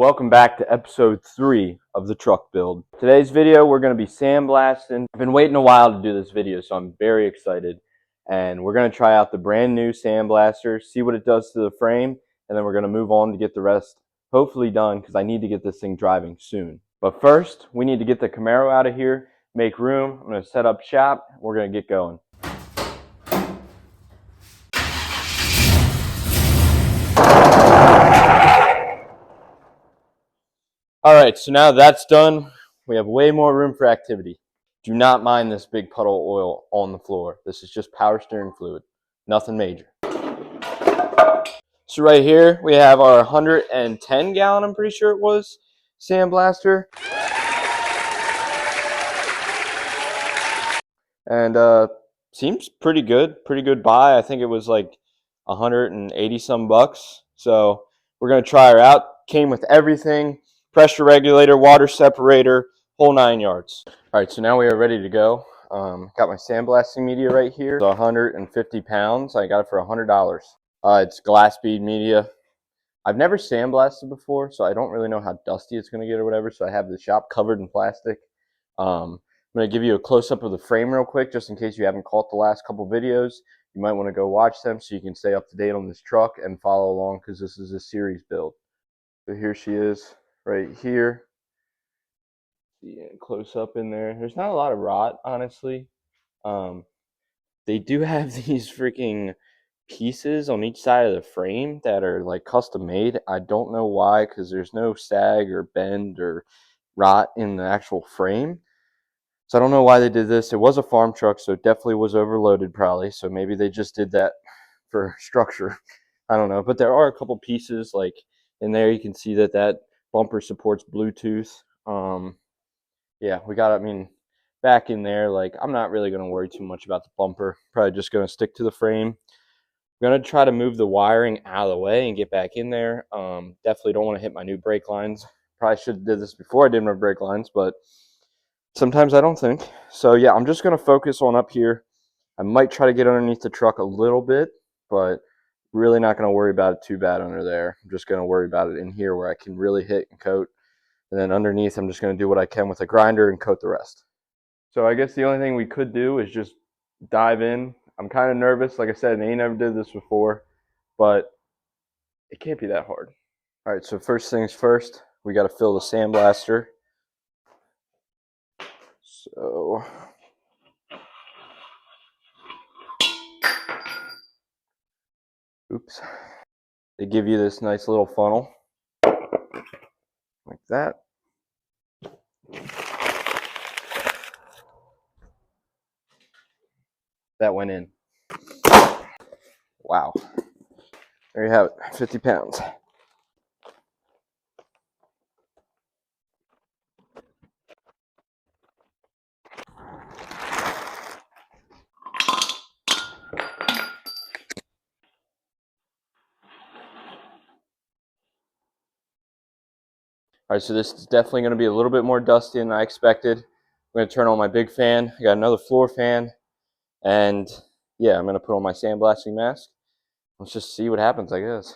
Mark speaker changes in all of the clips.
Speaker 1: welcome back to episode 3 of the truck build. Today's video we're going to be sandblasting. I've been waiting a while to do this video, so I'm very excited. And we're going to try out the brand new sandblaster, see what it does to the frame, and then we're going to move on to get the rest hopefully done because I need to get this thing driving soon. But first, we need to get the Camaro out of here, make room. I'm going to set up shop. We're going to get going. Alright, so now that's done, we have way more room for activity. Do not mind this big puddle of oil on the floor. This is just power steering fluid, nothing major. So right here, we have our 110 gallon, I'm pretty sure it was, sandblaster. And seems pretty good buy. I think it was like 180 some bucks. So we're going to try her out. Came with everything. Pressure regulator, water separator, whole 9 yards. All right, so now we are ready to go. Got my sandblasting media right here. It's 150 pounds. I got it for $100. It's glass bead media. I've never sandblasted before, so I don't really know how dusty it's going to get or whatever. So I have the shop covered in plastic. I'm going to give you a close-up of the frame real quick, just in case you haven't caught the last couple videos. You might want to go watch them so you can stay up to date on this truck and follow along because this is a series build. So here she is. Right here, close up in there. There's not a lot of rot, honestly. They do have these freaking pieces on each side of the frame that are like custom made. I don't know why, because there's no sag or bend or rot in the actual frame. So I don't know why they did this. It was a farm truck, so it definitely was overloaded probably. So maybe they just did that for structure. I don't know. But there are a couple pieces like in there. You can see that bumper supports Bluetooth. Yeah, we got, back in there, like, I'm not really going to worry too much about the bumper. Probably just going to stick to the frame. I'm going to try to move the wiring out of the way and get back in there. Definitely don't want to hit my new brake lines. Probably should have did this before I did my brake lines, but sometimes I don't think. So, yeah, I'm just going to focus on up here. I might try to get underneath the truck a little bit, but really not going to worry about it too bad under there. I'm just going to worry about it in here where I can really hit and coat. And then underneath, I'm just going to do what I can with a grinder and coat the rest. So I guess the only thing we could do is just dive in. I'm kind of nervous. Like I said, I ain't never did this before, but it can't be that hard. All right, so first things first, we got to fill the sandblaster. So oops. They give you this nice little funnel like that. That went in. Wow. There you have it, 50 pounds. All right, so this is definitely going to be a little bit more dusty than I expected. I'm going to turn on my big fan. I got another floor fan. And yeah, I'm going to put on my sandblasting mask. Let's just see what happens, I guess.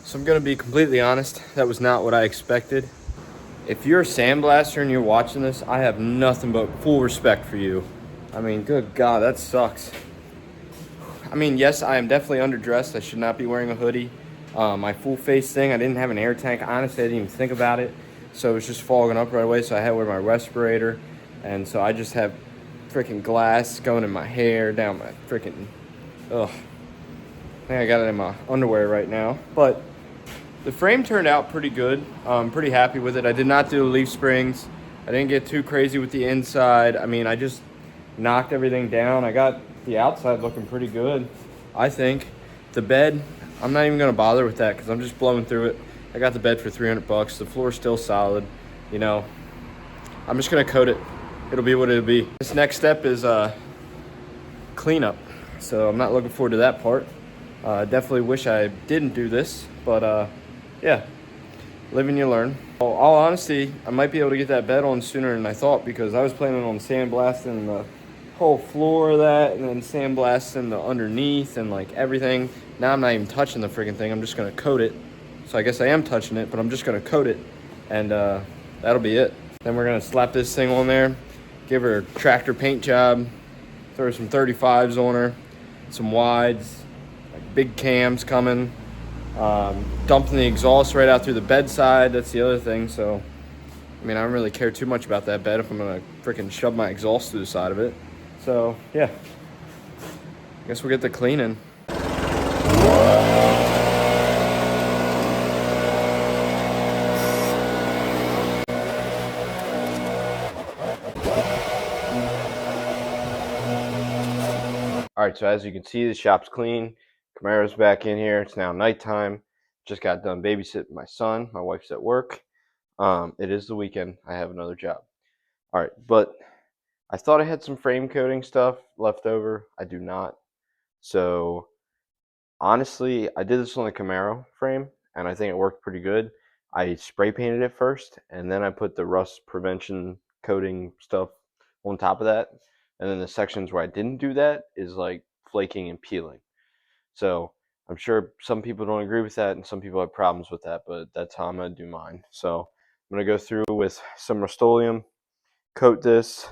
Speaker 1: So I'm gonna be completely honest, that was not what I expected. If you're a sandblaster and you're watching this, I have nothing but full respect for you. I mean, good God, that sucks. I mean, yes, I am definitely underdressed. I should not be wearing a hoodie. My full face thing, I didn't have an air tank. Honestly, I didn't even think about it. So it was just fogging up right away. So I had to wear my respirator. And so I just have freaking glass going in my hair, down my freaking, ugh. I think I got it in my underwear right now. But the frame turned out pretty good. I'm pretty happy with it. I did not do the leaf springs. I didn't get too crazy with the inside. I mean, I just knocked everything down. I got the outside looking pretty good, I think. The bed, I'm not even gonna bother with that because I'm just blowing through it. I got the bed for 300 bucks. The floor's still solid. You know, I'm just gonna coat it. It'll be what it'll be. This next step is cleanup. So I'm not looking forward to that part. Definitely wish I didn't do this, but yeah, live and you learn. Well, all honesty, I might be able to get that bed on sooner than I thought because I was planning on sandblasting the whole floor of that and then sandblasting the underneath and like everything. Now I'm not even touching the freaking thing. I'm just gonna coat it. So I guess I am touching it, but I'm just gonna coat it and that'll be it. Then we're gonna slap this thing on there, give her a tractor paint job, throw some 35s on her, some wides, like big cams coming. Dumping the exhaust right out through the bedside. That's the other thing. So, I mean, I don't really care too much about that bed if I'm gonna freaking shove my exhaust through the side of it. So, yeah. I guess we'll get the cleaning. All right, so as you can see, the shop's clean. Camaro's back in here. It's now nighttime. Just got done babysitting my son. My wife's at work. It is the weekend. I have another job. All right, but I thought I had some frame coating stuff left over. I do not. So honestly, I did this on the Camaro frame, and I think it worked pretty good. I spray painted it first, and then I put the rust prevention coating stuff on top of that. And then the sections where I didn't do that is like flaking and peeling. So I'm sure some people don't agree with that, and some people have problems with that, but that's how I'm gonna do mine. So I'm gonna go through with some Rust-Oleum, coat this,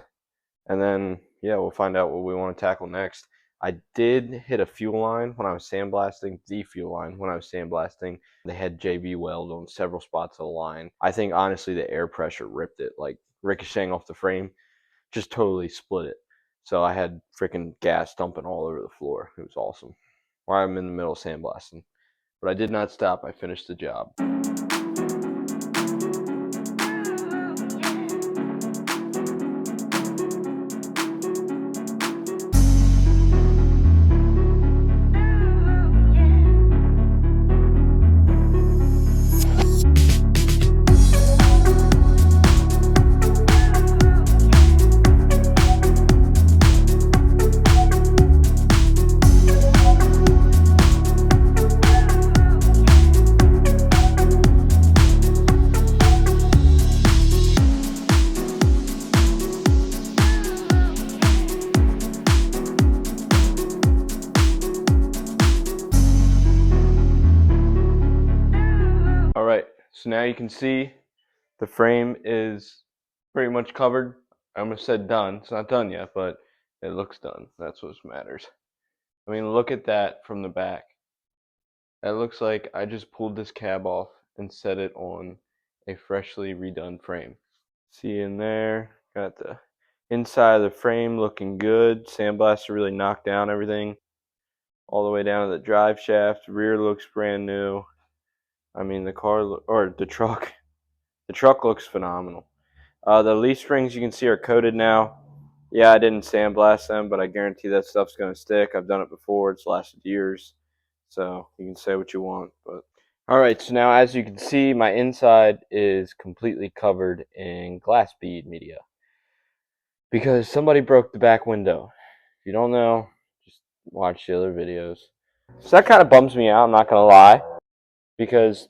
Speaker 1: and then yeah, we'll find out what we want to tackle next. I did hit a fuel line when I was sandblasting, the fuel line when I was sandblasting. They had JB weld on several spots of the line. I think honestly the air pressure ripped it, like ricocheting off the frame, just totally split it. So I had freaking gas dumping all over the floor. It was awesome. While I'm in the middle of sandblasting. But I did not stop. I finished the job. All right, so now you can see the frame is pretty much covered. I almost said done. It's not done yet, but it looks done. That's what matters. I mean, look at that from the back. That looks like I just pulled this cab off and set it on a freshly redone frame. See in there, got the inside of the frame looking good. Sandblaster really knocked down everything all the way down to the drive shaft. Rear looks brand new. I mean, the truck looks phenomenal. The leaf springs you can see are coated now. Yeah, I didn't sandblast them, but I guarantee that stuff's gonna stick. I've done it before. It's lasted years. So you can say what you want, but all right. So now, as you can see, my inside is completely covered in glass bead media because somebody broke the back window. If you don't know, just watch the other videos. So that kind of bums me out. I'm not gonna lie, because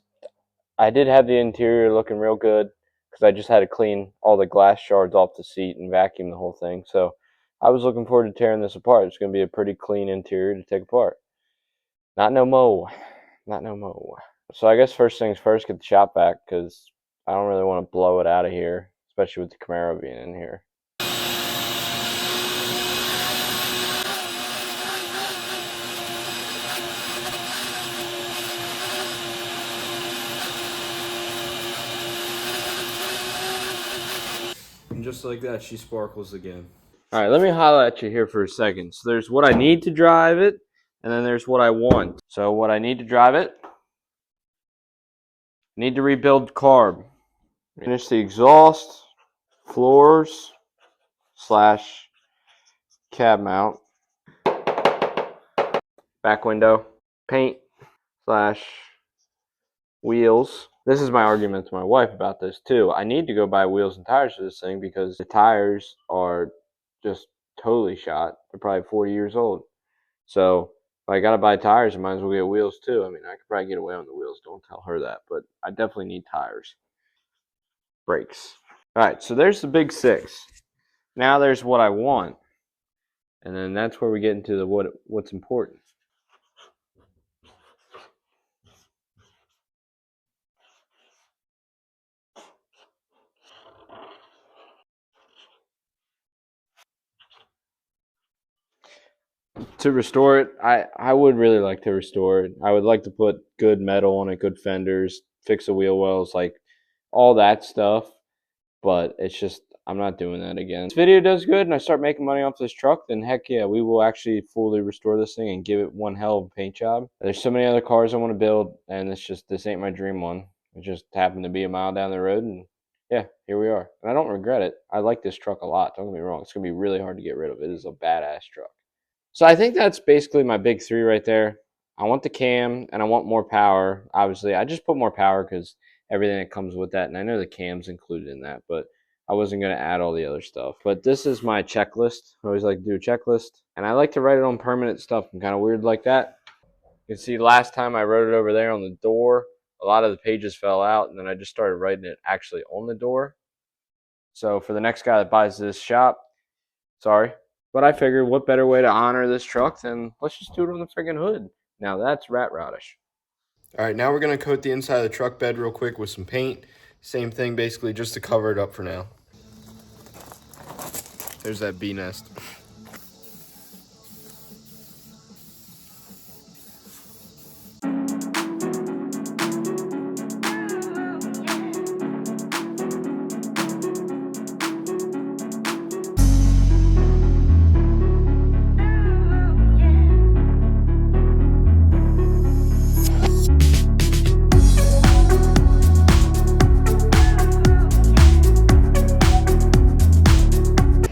Speaker 1: I did have the interior looking real good because I just had to clean all the glass shards off the seat and vacuum the whole thing. So I was looking forward to tearing this apart. It's going to be a pretty clean interior to take apart. Not no mo. Not no mo. So I guess first things first, get the shop vac because I don't really want to blow it out of here, especially with the Camaro being in here. And just like that, she sparkles again. All right, let me holler at you here for a second. So there's what I need to drive it, and then there's what I want. So what I need to drive it, need to rebuild carb. Finish the exhaust, floors, slash cab mount, back window, paint, slash wheels. This is my argument to my wife about this too. I need to go buy wheels and tires for this thing because the tires are just totally shot. They're probably 40 years old. So if I gotta buy tires, I might as well get wheels too. I mean, I could probably get away on the wheels. Don't tell her that, but I definitely need tires. Brakes. All right, so there's the big six. Now there's what I want, and then that's where we get into the what's important. To restore it, I would really like to restore it. I would like to put good metal on it, good fenders, fix the wheel wells, like all that stuff. But it's just, I'm not doing that again. If this video does good and I start making money off this truck, then heck yeah, we will actually fully restore this thing and give it one hell of a paint job. There's so many other cars I want to build, and this ain't my dream one. It just happened to be a mile down the road, and yeah, here we are. And I don't regret it. I like this truck a lot. Don't get me wrong. It's going to be really hard to get rid of. It is a badass truck. So I think that's basically my big three right there. I want the cam and I want more power. Obviously, I just put more power because everything that comes with that. And I know the cam's included in that, but I wasn't going to add all the other stuff. But this is my checklist. I always like to do a checklist. And I like to write it on permanent stuff. I'm kind of weird like that. You can see last time I wrote it over there on the door, a lot of the pages fell out. And then I just started writing it actually on the door. So for the next guy that buys this shop, sorry. But I figured what better way to honor this truck than let's just do it on the friggin' hood. Now that's rat radish. All right, now we're going to coat the inside of the truck bed real quick with some paint. Same thing basically just to cover it up for now. There's that bee nest.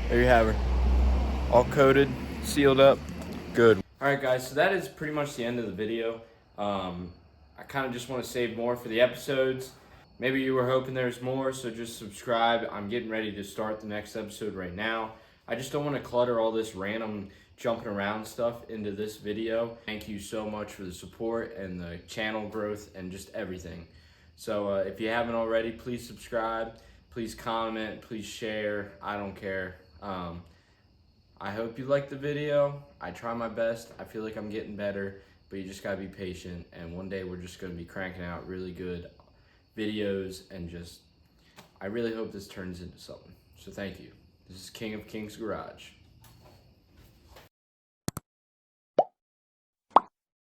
Speaker 1: There you have her. All coated, sealed up, good. All right, guys, so that is pretty much the end of the video. I kind of just want to save more for the episodes. Maybe you were hoping there's more, so just subscribe. I'm getting ready to start the next episode right now. I just don't want to clutter all this random jumping around stuff into this video. Thank you so much for the support and the channel growth and just everything. So if you haven't already, please subscribe, please comment, please share. I don't care. I hope you liked the video. I try my best. I feel like I'm getting better, but you just gotta be patient. And one day we're just gonna be cranking out really good videos and just, I really hope this turns into something. So thank you. This is King of Kings Garage.